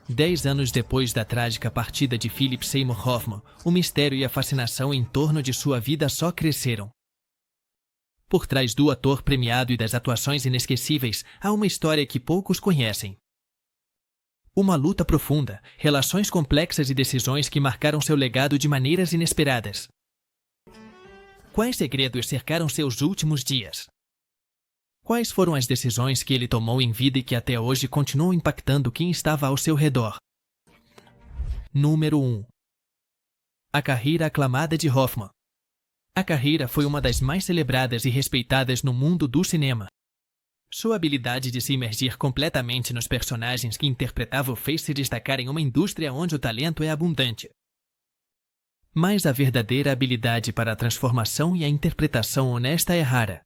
10 anos depois da trágica partida de Philip Seymour Hoffman, o mistério e a fascinação em torno de sua vida só cresceram. Por trás do ator premiado e das atuações inesquecíveis, há uma história que poucos conhecem. Uma luta profunda, relações complexas e decisões que marcaram seu legado de maneiras inesperadas. Quais segredos cercaram seus últimos dias? Quais foram as decisões que ele tomou em vida e que até hoje continuam impactando quem estava ao seu redor? Número 1. A carreira aclamada de Hoffman. A carreira foi uma das mais celebradas e respeitadas no mundo do cinema. Sua habilidade de se imergir completamente nos personagens que interpretava o fez se destacar em uma indústria onde o talento é abundante. Mas a verdadeira habilidade para a transformação e a interpretação honesta é rara.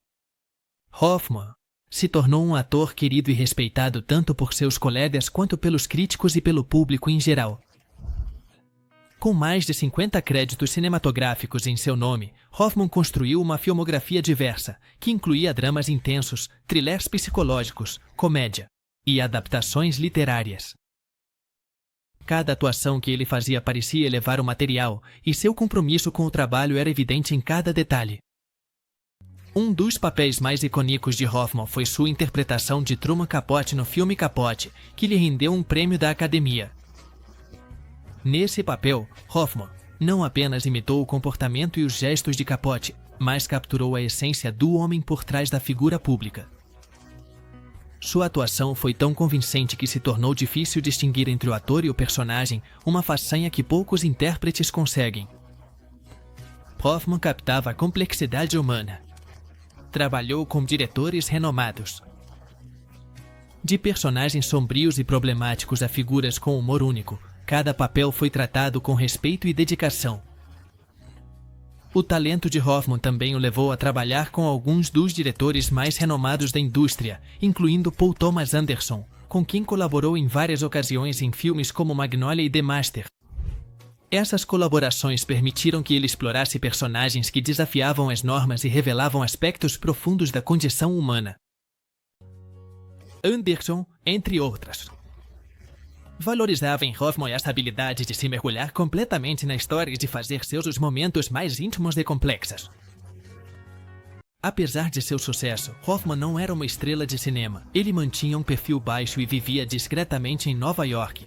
Hoffman se tornou um ator querido e respeitado tanto por seus colegas quanto pelos críticos e pelo público em geral. Com mais de 50 créditos cinematográficos em seu nome, Hoffman construiu uma filmografia diversa, que incluía dramas intensos, thrillers psicológicos, comédia e adaptações literárias. Cada atuação que ele fazia parecia elevar o material, e seu compromisso com o trabalho era evidente em cada detalhe. Um dos papéis mais icônicos de Hoffman foi sua interpretação de Truman Capote no filme Capote, que lhe rendeu um prêmio da Academia. Nesse papel, Hoffman não apenas imitou o comportamento e os gestos de Capote, mas capturou a essência do homem por trás da figura pública. Sua atuação foi tão convincente que se tornou difícil distinguir entre o ator e o personagem, uma façanha que poucos intérpretes conseguem. Hoffman captava a complexidade humana. Trabalhou com diretores renomados. De personagens sombrios e problemáticos a figuras com humor único, cada papel foi tratado com respeito e dedicação. O talento de Hoffman também o levou a trabalhar com alguns dos diretores mais renomados da indústria, incluindo Paul Thomas Anderson, com quem colaborou em várias ocasiões em filmes como Magnolia e The Master. Essas colaborações permitiram que ele explorasse personagens que desafiavam as normas e revelavam aspectos profundos da condição humana. Anderson, entre outras. Valorizava em Hoffman essa habilidade de se mergulhar completamente na história e de fazer seus os momentos mais íntimos e complexos. Apesar de seu sucesso, Hoffman não era uma estrela de cinema. Ele mantinha um perfil baixo e vivia discretamente em Nova York.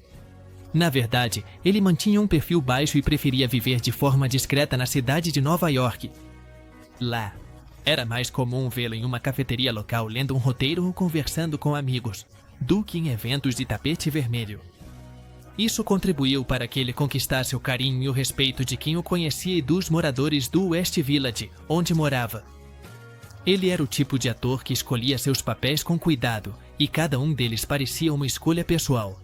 Na verdade, ele mantinha um perfil baixo e preferia viver de forma discreta na cidade de Nova York. Lá, era mais comum vê-lo em uma cafeteria local lendo um roteiro ou conversando com amigos, do que em eventos de tapete vermelho. Isso contribuiu para que ele conquistasse o carinho e o respeito de quem o conhecia e dos moradores do West Village, onde morava. Ele era o tipo de ator que escolhia seus papéis com cuidado, e cada um deles parecia uma escolha pessoal,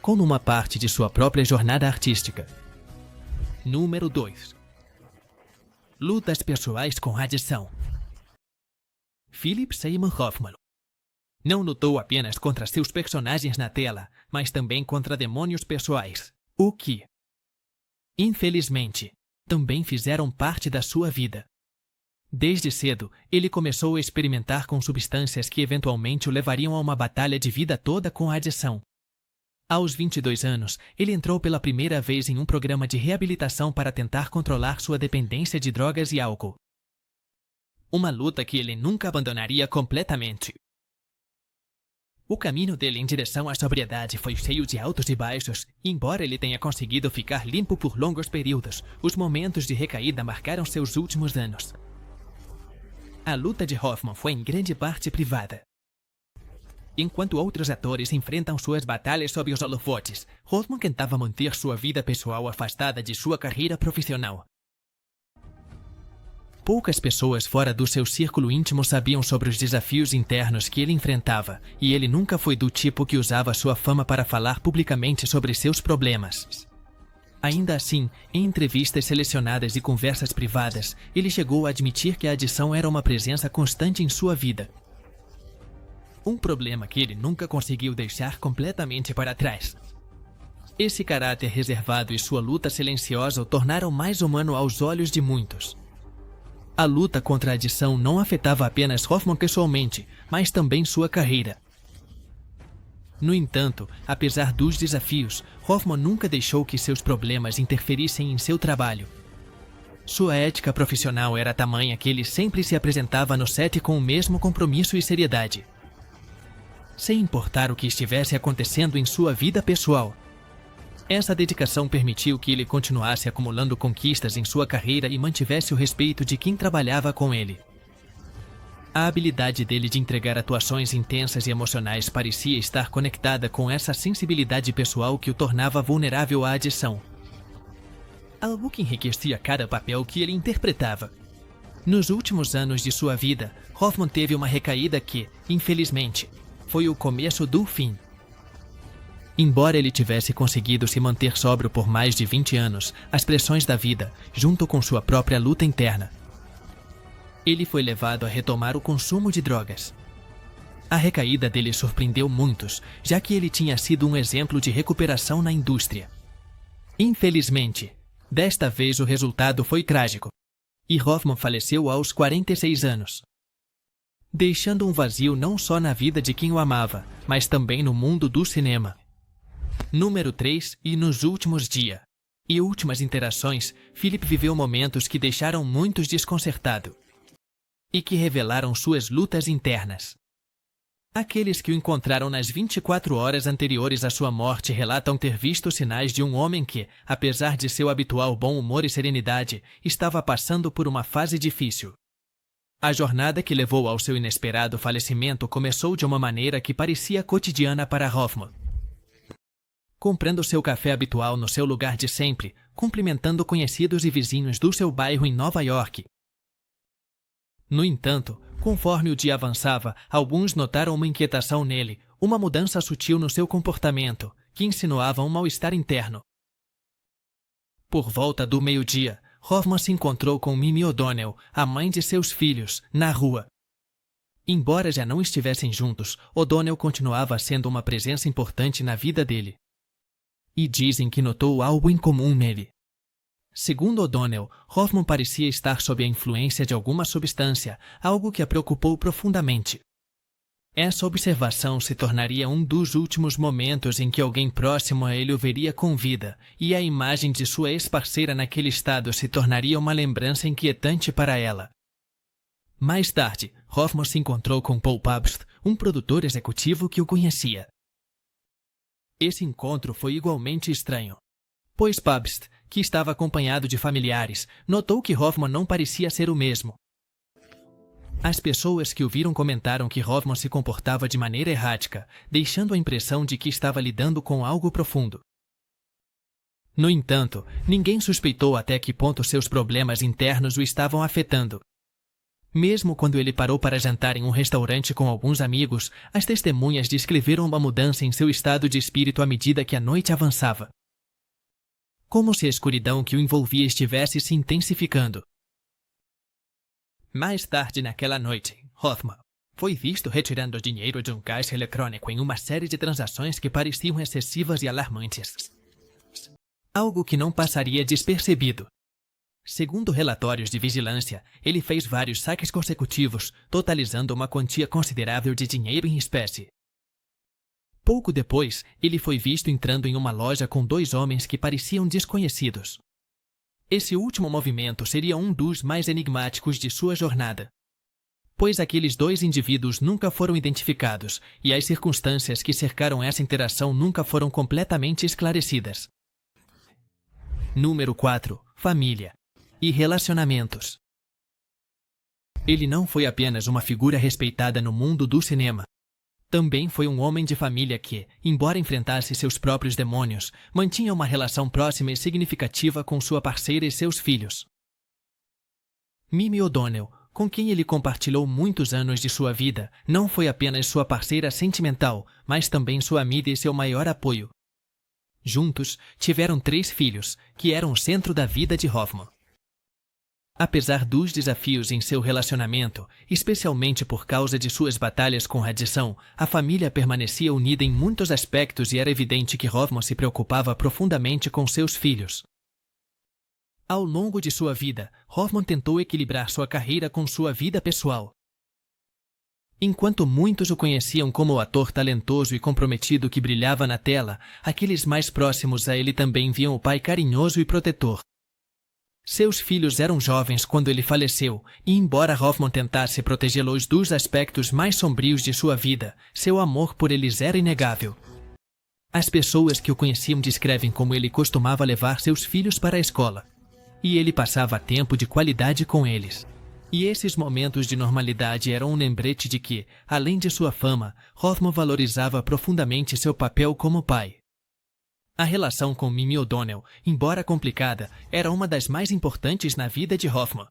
como uma parte de sua própria jornada artística. Número 2. Lutas pessoais com adição. Philip Seymour Hoffman não lutou apenas contra seus personagens na tela, mas também contra demônios pessoais, o que, infelizmente, também fizeram parte da sua vida. Desde cedo, ele começou a experimentar com substâncias que eventualmente o levariam a uma batalha de vida toda com a adição. Aos 22 anos, ele entrou pela primeira vez em um programa de reabilitação para tentar controlar sua dependência de drogas e álcool. Uma luta que ele nunca abandonaria completamente. O caminho dele em direção à sobriedade foi cheio de altos e baixos, e embora ele tenha conseguido ficar limpo por longos períodos, os momentos de recaída marcaram seus últimos anos. A luta de Hoffman foi em grande parte privada. Enquanto outros atores enfrentam suas batalhas sob os holofotes, Hoffman tentava manter sua vida pessoal afastada de sua carreira profissional. Poucas pessoas fora do seu círculo íntimo sabiam sobre os desafios internos que ele enfrentava, e ele nunca foi do tipo que usava sua fama para falar publicamente sobre seus problemas. Ainda assim, em entrevistas selecionadas e conversas privadas, ele chegou a admitir que a adição era uma presença constante em sua vida. Um problema que ele nunca conseguiu deixar completamente para trás. Esse caráter reservado e sua luta silenciosa o tornaram mais humano aos olhos de muitos. A luta contra a adição não afetava apenas Hoffman pessoalmente, mas também sua carreira. No entanto, apesar dos desafios, Hoffman nunca deixou que seus problemas interferissem em seu trabalho. Sua ética profissional era tamanha que ele sempre se apresentava no set com o mesmo compromisso e seriedade. Sem importar o que estivesse acontecendo em sua vida pessoal. Essa dedicação permitiu que ele continuasse acumulando conquistas em sua carreira e mantivesse o respeito de quem trabalhava com ele. A habilidade dele de entregar atuações intensas e emocionais parecia estar conectada com essa sensibilidade pessoal que o tornava vulnerável à adição. Algo que enriquecia cada papel que ele interpretava. Nos últimos anos de sua vida, Hoffman teve uma recaída que, infelizmente, foi o começo do fim. Embora ele tivesse conseguido se manter sóbrio por mais de 20 anos, as pressões da vida, junto com sua própria luta interna, ele foi levado a retomar o consumo de drogas. A recaída dele surpreendeu muitos, já que ele tinha sido um exemplo de recuperação na indústria. Infelizmente, desta vez o resultado foi trágico, e Hoffman faleceu aos 46 anos, deixando um vazio não só na vida de quem o amava, mas também no mundo do cinema. Número 3. E nos últimos dias e últimas interações, Philip viveu momentos que deixaram muitos desconcertados e que revelaram suas lutas internas. Aqueles que o encontraram nas 24 horas anteriores à sua morte relatam ter visto sinais de um homem que, apesar de seu habitual bom humor e serenidade, estava passando por uma fase difícil. A jornada que levou ao seu inesperado falecimento começou de uma maneira que parecia cotidiana para Hoffman. Comprando seu café habitual no seu lugar de sempre, cumprimentando conhecidos e vizinhos do seu bairro em Nova York. No entanto, conforme o dia avançava, alguns notaram uma inquietação nele, uma mudança sutil no seu comportamento, que insinuava um mal-estar interno. Por volta do meio-dia, Hoffman se encontrou com Mimi O'Donnell, a mãe de seus filhos, na rua. Embora já não estivessem juntos, O'Donnell continuava sendo uma presença importante na vida dele. E dizem que notou algo incomum nele. Segundo O'Donnell, Hoffman parecia estar sob a influência de alguma substância, algo que a preocupou profundamente. Essa observação se tornaria um dos últimos momentos em que alguém próximo a ele o veria com vida, e a imagem de sua ex-parceira naquele estado se tornaria uma lembrança inquietante para ela. Mais tarde, Hoffman se encontrou com Paul Pabst, um produtor executivo que o conhecia. Esse encontro foi igualmente estranho, pois Pabst, que estava acompanhado de familiares, notou que Hoffman não parecia ser o mesmo. As pessoas que o viram comentaram que Hoffman se comportava de maneira errática, deixando a impressão de que estava lidando com algo profundo. No entanto, ninguém suspeitou até que ponto seus problemas internos o estavam afetando. Mesmo quando ele parou para jantar em um restaurante com alguns amigos, as testemunhas descreveram uma mudança em seu estado de espírito à medida que a noite avançava. Como se a escuridão que o envolvia estivesse se intensificando. Mais tarde naquela noite, Hoffman foi visto retirando dinheiro de um caixa eletrônico em uma série de transações que pareciam excessivas e alarmantes. Algo que não passaria despercebido. Segundo relatórios de vigilância, ele fez vários saques consecutivos, totalizando uma quantia considerável de dinheiro em espécie. Pouco depois, ele foi visto entrando em uma loja com 2 homens que pareciam desconhecidos. Esse último movimento seria um dos mais enigmáticos de sua jornada, pois aqueles 2 indivíduos nunca foram identificados e as circunstâncias que cercaram essa interação nunca foram completamente esclarecidas. Número 4. Família e relacionamentos. Ele não foi apenas uma figura respeitada no mundo do cinema. Também foi um homem de família que, embora enfrentasse seus próprios demônios, mantinha uma relação próxima e significativa com sua parceira e seus filhos. Mimi O'Donnell, com quem ele compartilhou muitos anos de sua vida, não foi apenas sua parceira sentimental, mas também sua amiga e seu maior apoio. Juntos, tiveram 3 filhos, que eram o centro da vida de Hoffman. Apesar dos desafios em seu relacionamento, especialmente por causa de suas batalhas com a adição, a família permanecia unida em muitos aspectos e era evidente que Hoffman se preocupava profundamente com seus filhos. Ao longo de sua vida, Hoffman tentou equilibrar sua carreira com sua vida pessoal. Enquanto muitos o conheciam como o ator talentoso e comprometido que brilhava na tela, aqueles mais próximos a ele também viam o pai carinhoso e protetor. Seus filhos eram jovens quando ele faleceu, e embora Hoffman tentasse protegê-los dos aspectos mais sombrios de sua vida, seu amor por eles era inegável. As pessoas que o conheciam descrevem como ele costumava levar seus filhos para a escola, e ele passava tempo de qualidade com eles. E esses momentos de normalidade eram um lembrete de que, além de sua fama, Hoffman valorizava profundamente seu papel como pai. A relação com Mimi O'Donnell, embora complicada, era uma das mais importantes na vida de Hoffman.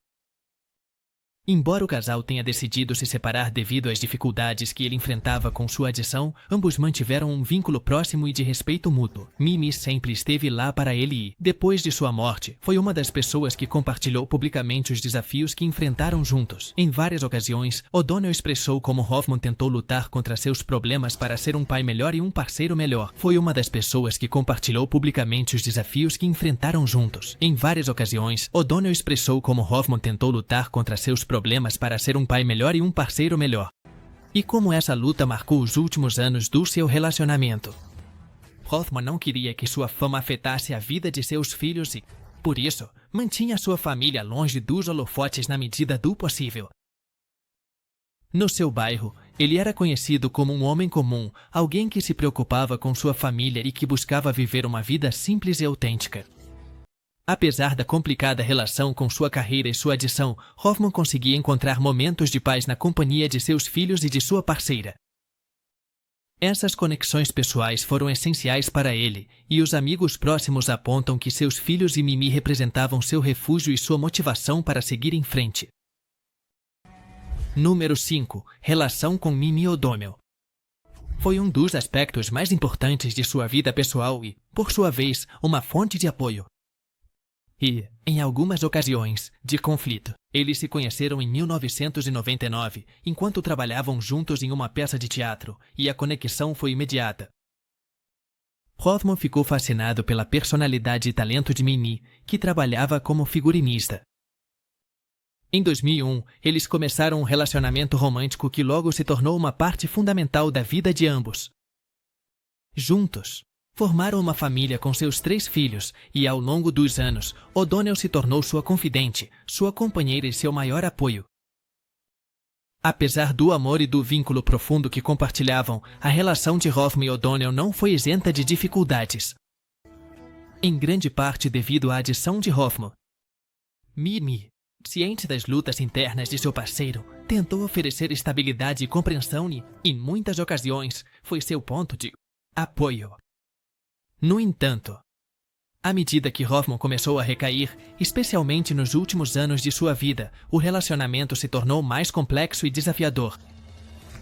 Embora o casal tenha decidido se separar devido às dificuldades que ele enfrentava com sua adição, ambos mantiveram um vínculo próximo e de respeito mútuo. Mimi sempre esteve lá para ele e, depois de sua morte, foi uma das pessoas que compartilhou publicamente os desafios que enfrentaram juntos. Em várias ocasiões, O'Donnell expressou como Hoffman tentou lutar contra seus problemas para ser um pai melhor e um parceiro melhor. Foi uma das pessoas que compartilhou publicamente os desafios que enfrentaram juntos. Em várias ocasiões, O'Donnell expressou como Hoffman tentou lutar contra seus problemas para ser um pai melhor e um parceiro melhor. E como essa luta marcou os últimos anos do seu relacionamento. Hoffman não queria que sua fama afetasse a vida de seus filhos e, por isso, mantinha sua família longe dos holofotes na medida do possível. No seu bairro, ele era conhecido como um homem comum, alguém que se preocupava com sua família e que buscava viver uma vida simples e autêntica. Apesar da complicada relação com sua carreira e sua adição, Hoffman conseguia encontrar momentos de paz na companhia de seus filhos e de sua parceira. Essas conexões pessoais foram essenciais para ele, e os amigos próximos apontam que seus filhos e Mimi representavam seu refúgio e sua motivação para seguir em frente. Número 5. Relação com Mimi O'Donnell. Foi um dos aspectos mais importantes de sua vida pessoal e, por sua vez, uma fonte de apoio. E, em algumas ocasiões, de conflito. Eles se conheceram em 1999, enquanto trabalhavam juntos em uma peça de teatro, e a conexão foi imediata. Hoffman ficou fascinado pela personalidade e talento de Mimi, que trabalhava como figurinista. Em 2001, eles começaram um relacionamento romântico que logo se tornou uma parte fundamental da vida de ambos. Juntos, formaram uma família com seus 3 filhos e, ao longo dos anos, O'Donnell se tornou sua confidente, sua companheira e seu maior apoio. Apesar do amor e do vínculo profundo que compartilhavam, a relação de Hoffman e O'Donnell não foi isenta de dificuldades. Em grande parte devido à adição de Hoffman. Mimi, ciente das lutas internas de seu parceiro, tentou oferecer estabilidade e compreensão e, em muitas ocasiões, foi seu ponto de apoio. No entanto, à medida que Hoffman começou a recair, especialmente nos últimos anos de sua vida, o relacionamento se tornou mais complexo e desafiador.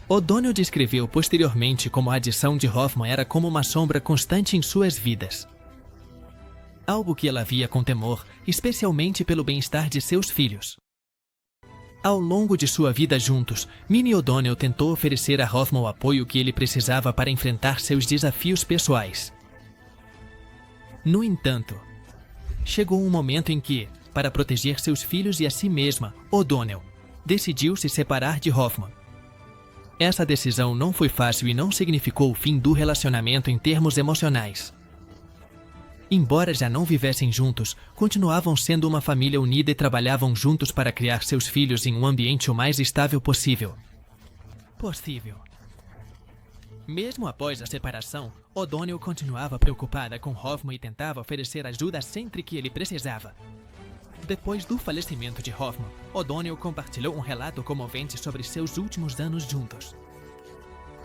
O'Donnell descreveu posteriormente como a adição de Hoffman era como uma sombra constante em suas vidas. Algo que ela via com temor, especialmente pelo bem-estar de seus filhos. Ao longo de sua vida juntos, Mimi O'Donnell tentou oferecer a Hoffman o apoio que ele precisava para enfrentar seus desafios pessoais. No entanto, chegou um momento em que, para proteger seus filhos e a si mesma, O'Donnell decidiu se separar de Hoffman. Essa decisão não foi fácil e não significou o fim do relacionamento em termos emocionais. Embora já não vivessem juntos, continuavam sendo uma família unida e trabalhavam juntos para criar seus filhos em um ambiente o mais estável possível. Mesmo após a separação, O'Donnell continuava preocupada com Hoffman e tentava oferecer ajuda sempre que ele precisava. Depois do falecimento de Hoffman, O'Donnell compartilhou um relato comovente sobre seus últimos anos juntos.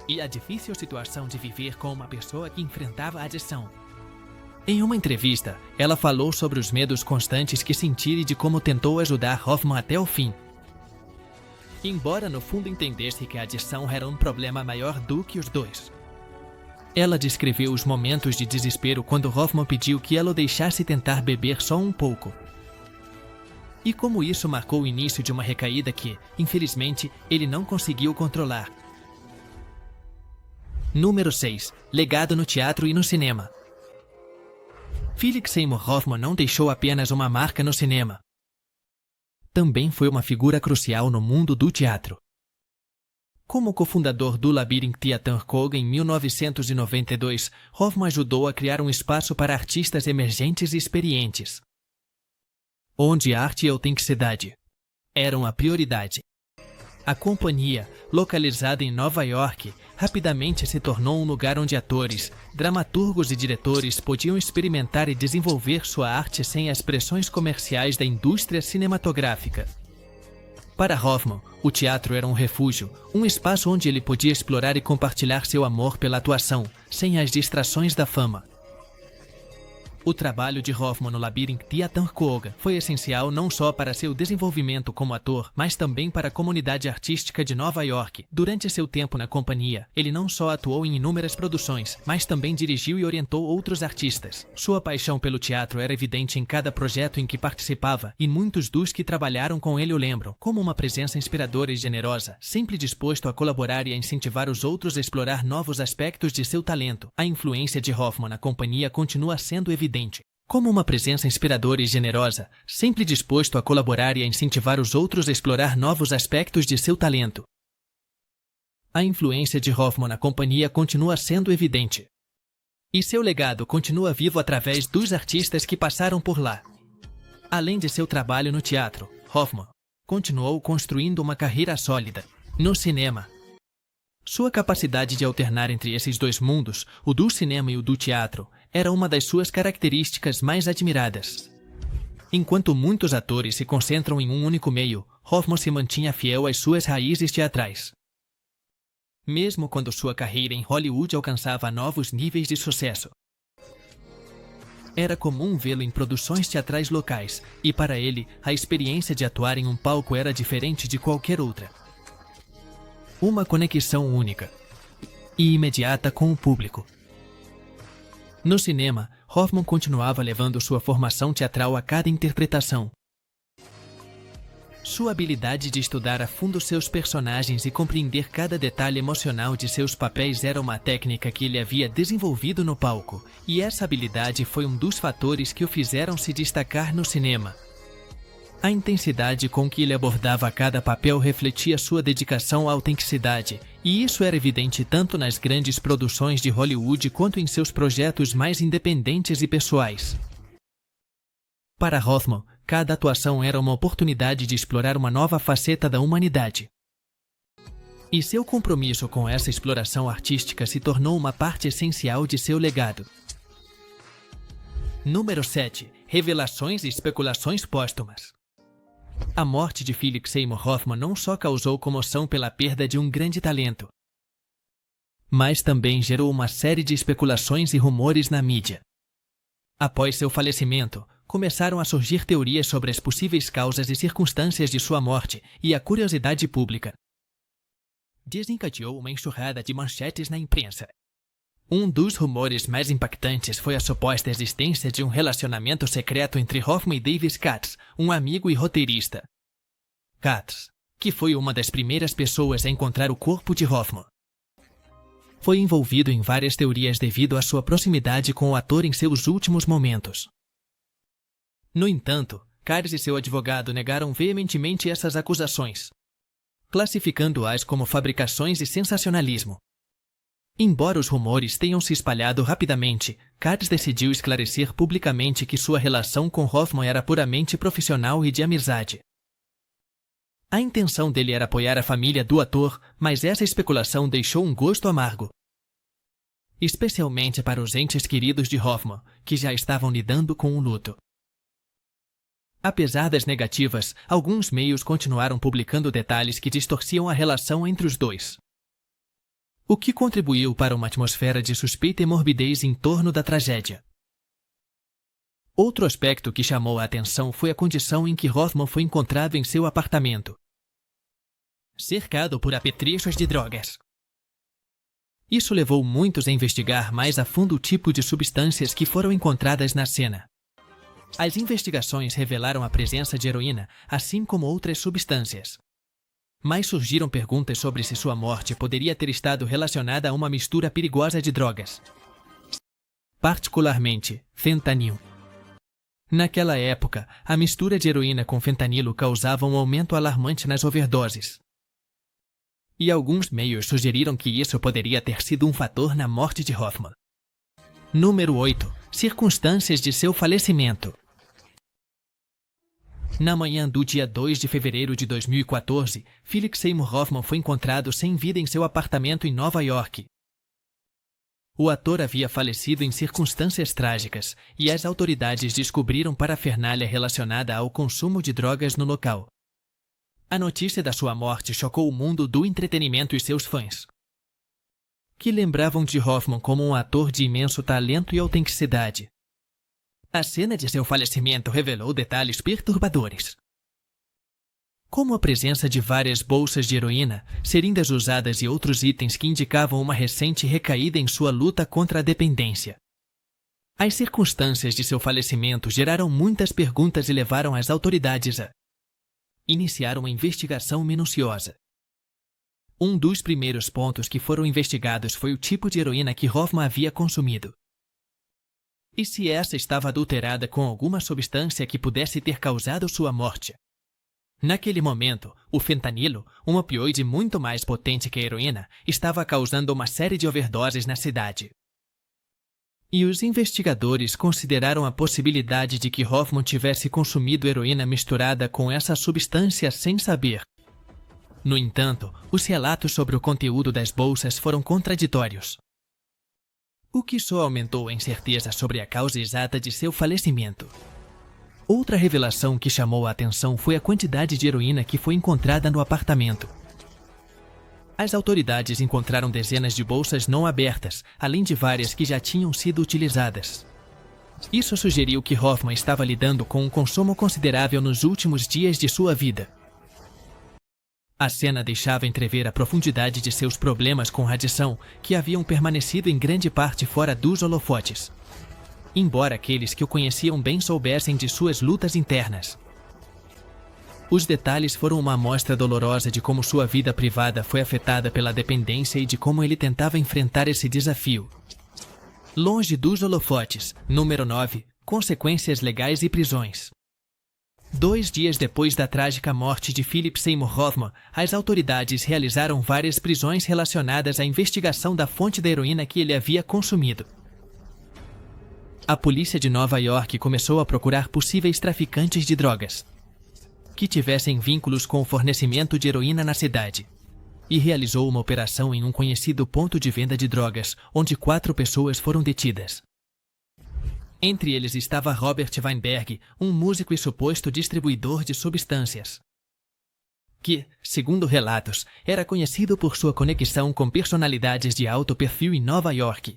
E a difícil situação de viver com uma pessoa que enfrentava a adição. Em uma entrevista, ela falou sobre os medos constantes que sentia e de como tentou ajudar Hoffman até o fim. Embora no fundo entendesse que a adição era um problema maior do que os dois. Ela descreveu os momentos de desespero quando Hoffman pediu que ela o deixasse tentar beber só um pouco. E como isso marcou o início de uma recaída que, infelizmente, ele não conseguiu controlar. Número 6. Legado no teatro e no cinema. Philip Seymour Hoffman não deixou apenas uma marca no cinema. Também foi uma figura crucial no mundo do teatro. Como cofundador do Labyrinth Theatre Co. em 1992, Hoffman ajudou a criar um espaço para artistas emergentes e experientes, onde arte e autenticidade eram a prioridade. A companhia, localizada em Nova York, rapidamente se tornou um lugar onde atores, dramaturgos e diretores podiam experimentar e desenvolver sua arte sem as pressões comerciais da indústria cinematográfica. Para Hoffman, o teatro era um refúgio, um espaço onde ele podia explorar e compartilhar seu amor pela atuação, sem as distrações da fama. O trabalho de Hoffman no Labyrinth Theatre Co. foi essencial não só para seu desenvolvimento como ator, mas também para a comunidade artística de Nova York. Durante seu tempo na companhia, ele não só atuou em inúmeras produções, mas também dirigiu e orientou outros artistas. Sua paixão pelo teatro era evidente em cada projeto em que participava, e muitos dos que trabalharam com ele o lembram como uma presença inspiradora e generosa, sempre disposto a colaborar e a incentivar os outros a explorar novos aspectos de seu talento. A influência de Hoffman na companhia continua sendo evidente. Como uma presença inspiradora e generosa, sempre disposto a colaborar e a incentivar os outros a explorar novos aspectos de seu talento. A influência de Hoffman na companhia continua sendo evidente. E seu legado continua vivo através dos artistas que passaram por lá. Além de seu trabalho no teatro, Hoffman continuou construindo uma carreira sólida no cinema. Sua capacidade de alternar entre esses dois mundos, o do cinema e o do teatro, era uma das suas características mais admiradas. Enquanto muitos atores se concentram em um único meio, Hoffman se mantinha fiel às suas raízes teatrais. Mesmo quando sua carreira em Hollywood alcançava novos níveis de sucesso, era comum vê-lo em produções teatrais locais, e para ele, a experiência de atuar em um palco era diferente de qualquer outra. Uma conexão única e imediata com o público. No cinema, Hoffman continuava levando sua formação teatral a cada interpretação. Sua habilidade de estudar a fundo seus personagens e compreender cada detalhe emocional de seus papéis era uma técnica que ele havia desenvolvido no palco, e essa habilidade foi um dos fatores que o fizeram se destacar no cinema. A intensidade com que ele abordava cada papel refletia sua dedicação à autenticidade, e isso era evidente tanto nas grandes produções de Hollywood quanto em seus projetos mais independentes e pessoais. Para Hoffman, cada atuação era uma oportunidade de explorar uma nova faceta da humanidade. E seu compromisso com essa exploração artística se tornou uma parte essencial de seu legado. Número 7. Revelações e especulações póstumas. A morte de Philip Seymour Hoffman não só causou comoção pela perda de um grande talento, mas também gerou uma série de especulações e rumores na mídia. Após seu falecimento, começaram a surgir teorias sobre as possíveis causas e circunstâncias de sua morte, e a curiosidade pública desencadeou uma enxurrada de manchetes na imprensa. Um dos rumores mais impactantes foi a suposta existência de um relacionamento secreto entre Hoffman e David Katz, um amigo e roteirista. Katz, que foi uma das primeiras pessoas a encontrar o corpo de Hoffman, foi envolvido em várias teorias devido à sua proximidade com o ator em seus últimos momentos. No entanto, Katz e seu advogado negaram veementemente essas acusações, classificando-as como fabricações e sensacionalismo. Embora os rumores tenham se espalhado rapidamente, Katz decidiu esclarecer publicamente que sua relação com Hoffman era puramente profissional e de amizade. A intenção dele era apoiar a família do ator, mas essa especulação deixou um gosto amargo, especialmente para os entes queridos de Hoffman, que já estavam lidando com o luto. Apesar das negativas, alguns meios continuaram publicando detalhes que distorciam a relação entre os dois, o que contribuiu para uma atmosfera de suspeita e morbidez em torno da tragédia. Outro aspecto que chamou a atenção foi a condição em que Hoffman foi encontrado em seu apartamento, cercado por apetrechos de drogas. Isso levou muitos a investigar mais a fundo o tipo de substâncias que foram encontradas na cena. As investigações revelaram a presença de heroína, assim como outras substâncias. Mas surgiram perguntas sobre se sua morte poderia ter estado relacionada a uma mistura perigosa de drogas, particularmente fentanil. Naquela época, a mistura de heroína com fentanilo causava um aumento alarmante nas overdoses. e alguns meios sugeriram que isso poderia ter sido um fator na morte de Hoffman. Número 8. Circunstâncias de seu falecimento. Na manhã do dia 2 de fevereiro de 2014, Philip Seymour Hoffman foi encontrado sem vida em seu apartamento em Nova York. O ator havia falecido em circunstâncias trágicas e as autoridades descobriram parafernália relacionada ao consumo de drogas no local. A notícia da sua morte chocou o mundo do entretenimento e seus fãs, que lembravam de Hoffman como um ator de imenso talento e autenticidade. A cena de seu falecimento revelou detalhes perturbadores, como a presença de várias bolsas de heroína, seringas usadas e outros itens que indicavam uma recente recaída em sua luta contra a dependência. As circunstâncias de seu falecimento geraram muitas perguntas e levaram as autoridades a iniciar uma investigação minuciosa. Um dos primeiros pontos que foram investigados foi o tipo de heroína que Hoffman havia consumido, e se essa estava adulterada com alguma substância que pudesse ter causado sua morte. Naquele momento, o fentanilo, um opioide muito mais potente que a heroína, estava causando uma série de overdoses na cidade. E os investigadores consideraram a possibilidade de que Hoffman tivesse consumido heroína misturada com essa substância sem saber. No entanto, os relatos sobre o conteúdo das bolsas foram contraditórios, o que só aumentou a incerteza sobre a causa exata de seu falecimento. Outra revelação que chamou a atenção foi a quantidade de heroína que foi encontrada no apartamento. As autoridades encontraram dezenas de bolsas não abertas, além de várias que já tinham sido utilizadas. Isso sugeriu que Hoffman estava lidando com um consumo considerável nos últimos dias de sua vida. A cena deixava entrever a profundidade de seus problemas com radiação, que haviam permanecido em grande parte fora dos holofotes, embora aqueles que o conheciam bem soubessem de suas lutas internas. Os detalhes foram uma amostra dolorosa de como sua vida privada foi afetada pela dependência e de como ele tentava enfrentar esse desafio. Longe dos holofotes. Número 9. Consequências legais e prisões. 2 dias depois da trágica morte de Philip Seymour Hoffman, as autoridades realizaram várias prisões relacionadas à investigação da fonte da heroína que ele havia consumido. A polícia de Nova York começou a procurar possíveis traficantes de drogas que tivessem vínculos com o fornecimento de heroína na cidade, e realizou uma operação em um conhecido ponto de venda de drogas, onde 4 pessoas foram detidas. Entre eles estava Robert Weinberg, um músico e suposto distribuidor de substâncias, que, segundo relatos, era conhecido por sua conexão com personalidades de alto perfil em Nova York.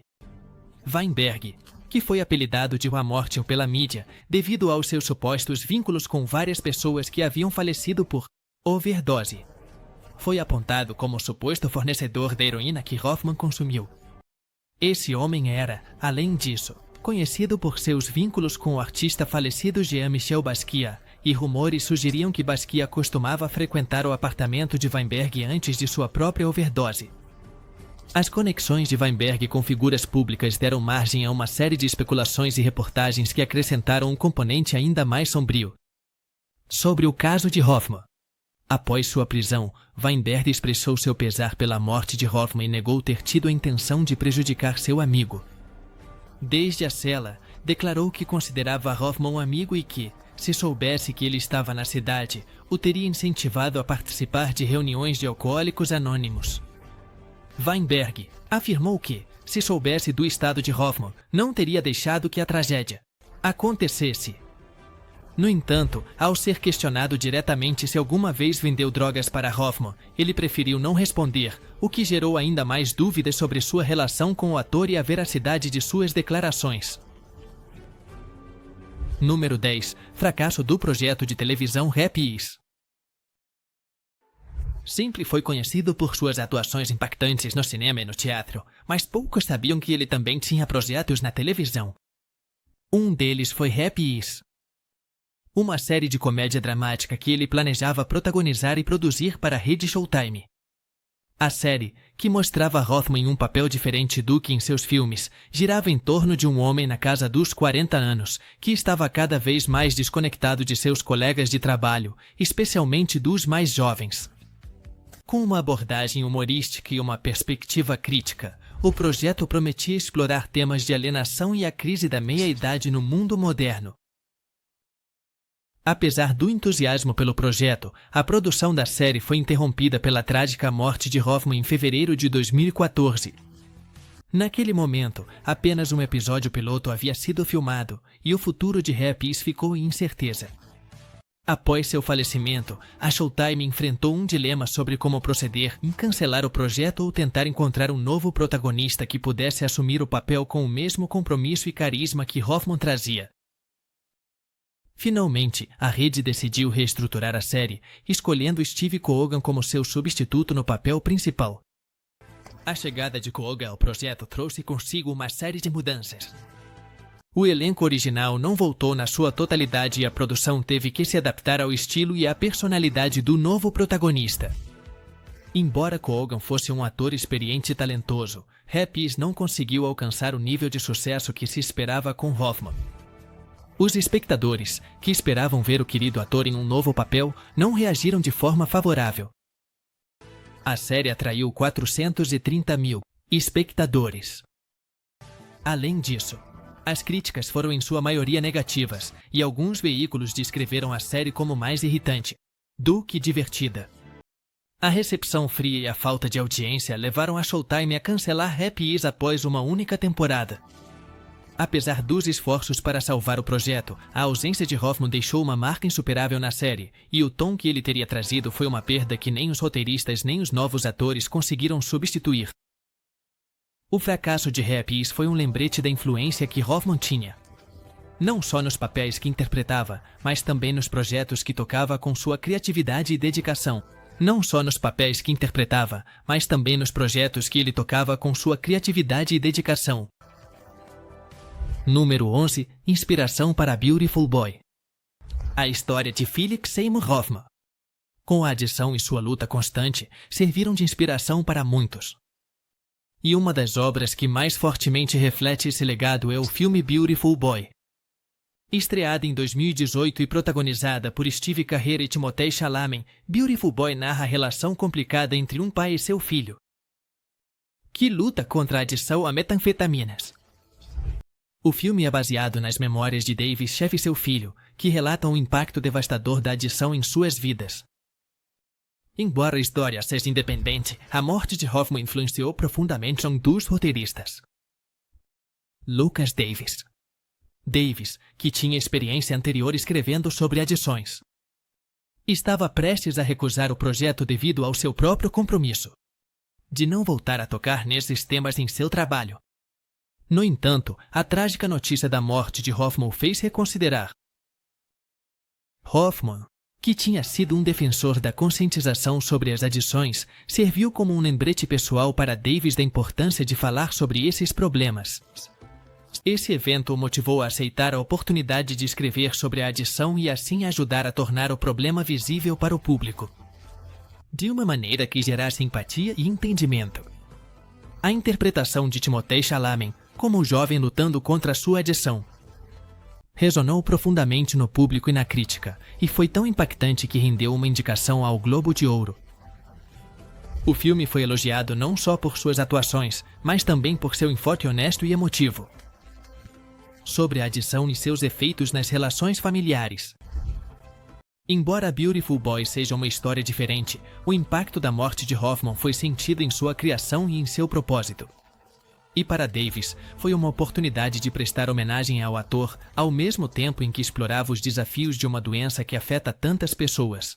Weinberg, que foi apelidado de Wamortian pela mídia devido aos seus supostos vínculos com várias pessoas que haviam falecido por overdose, foi apontado como o suposto fornecedor da heroína que Hoffman consumiu. Esse homem era, além disso, conhecido por seus vínculos com o artista falecido Jean-Michel Basquiat, e rumores sugeriam que Basquiat costumava frequentar o apartamento de Weinberg antes de sua própria overdose. As conexões de Weinberg com figuras públicas deram margem a uma série de especulações e reportagens que acrescentaram um componente ainda mais sombrio sobre o caso de Hoffman. Após sua prisão, Weinberg expressou seu pesar pela morte de Hoffman e negou ter tido a intenção de prejudicar seu amigo. Desde a cela, declarou que considerava Hoffman um amigo e que, se soubesse que ele estava na cidade, o teria incentivado a participar de reuniões de alcoólicos anônimos. Weinberg afirmou que, se soubesse do estado de Hoffman, não teria deixado que a tragédia acontecesse. No entanto, ao ser questionado diretamente se alguma vez vendeu drogas para Hoffman, ele preferiu não responder, o que gerou ainda mais dúvidas sobre sua relação com o ator e a veracidade de suas declarações. Número 10. Fracasso do projeto de televisão Happy Is. Sempre foi conhecido por suas atuações impactantes no cinema e no teatro, mas poucos sabiam que ele também tinha projetos na televisão. Um deles foi Happy Is, uma série de comédia dramática que ele planejava protagonizar e produzir para a rede Showtime. A série, que mostrava Hoffman em um papel diferente do que em seus filmes, girava em torno de um homem na casa dos 40 anos, que estava cada vez mais desconectado de seus colegas de trabalho, especialmente dos mais jovens. Com uma abordagem humorística e uma perspectiva crítica, o projeto prometia explorar temas de alienação e a crise da meia-idade no mundo moderno. Apesar do entusiasmo pelo projeto, a produção da série foi interrompida pela trágica morte de Hoffman em fevereiro de 2014. Naquele momento, apenas um episódio piloto havia sido filmado e o futuro de Happy ficou em incerteza. Após seu falecimento, a Showtime enfrentou um dilema sobre como proceder em cancelar o projeto ou tentar encontrar um novo protagonista que pudesse assumir o papel com o mesmo compromisso e carisma que Hoffman trazia. Finalmente, a rede decidiu reestruturar a série, escolhendo Steve Coogan como seu substituto no papel principal. A chegada de Coogan ao projeto trouxe consigo uma série de mudanças. O elenco original não voltou na sua totalidade e a produção teve que se adaptar ao estilo e à personalidade do novo protagonista. Embora Coogan fosse um ator experiente e talentoso, Happy não conseguiu alcançar o nível de sucesso que se esperava com Hoffman. Os espectadores, que esperavam ver o querido ator em um novo papel, não reagiram de forma favorável. A série atraiu 430 mil espectadores. Além disso, as críticas foram em sua maioria negativas, e alguns veículos descreveram a série como mais irritante do que divertida. A recepção fria e a falta de audiência levaram a Showtime a cancelar Happy após uma única temporada. Apesar dos esforços para salvar o projeto, a ausência de Hoffman deixou uma marca insuperável na série, e o tom que ele teria trazido foi uma perda que nem os roteiristas nem os novos atores conseguiram substituir. O fracasso de Happy foi um lembrete da influência que Hoffman tinha. Não só nos papéis que interpretava, mas também nos projetos que tocava com sua criatividade e dedicação. Não só nos papéis que interpretava, mas também nos projetos que ele tocava com sua criatividade e dedicação. Número 11. Inspiração para Beautiful Boy. A história de Philip Seymour Hoffman. Com a adição e sua luta constante, serviram de inspiração para muitos. E uma das obras que mais fortemente reflete esse legado é o filme Beautiful Boy. Estreada em 2018 e protagonizada por Steve Carell e Timothée Chalamet, Beautiful Boy narra a relação complicada entre um pai e seu filho, que luta contra a adição a metanfetaminas. O filme é baseado nas memórias de Davis Sheff e seu filho, que relatam o impacto devastador da adição em suas vidas. Embora a história seja independente, a morte de Hoffman influenciou profundamente um dos roteiristas, Lucas Davis. Davis, que tinha experiência anterior escrevendo sobre adições, estava prestes a recusar o projeto devido ao seu próprio compromisso de não voltar a tocar nesses temas em seu trabalho. No entanto, a trágica notícia da morte de Hoffman o fez reconsiderar. Hoffman, que tinha sido um defensor da conscientização sobre as adições, serviu como um lembrete pessoal para Davis da importância de falar sobre esses problemas. Esse evento o motivou a aceitar a oportunidade de escrever sobre a adição e assim ajudar a tornar o problema visível para o público, de uma maneira que gerasse empatia e entendimento. A interpretação de Timothée Chalamet como o jovem lutando contra a sua adição resonou profundamente no público e na crítica, e foi tão impactante que rendeu uma indicação ao Globo de Ouro. O filme foi elogiado não só por suas atuações, mas também por seu enfoque honesto e emotivo sobre a adição e seus efeitos nas relações familiares. Embora Beautiful Boy seja uma história diferente, o impacto da morte de Hoffman foi sentido em sua criação e em seu propósito. E para Davis, foi uma oportunidade de prestar homenagem ao ator, ao mesmo tempo em que explorava os desafios de uma doença que afeta tantas pessoas.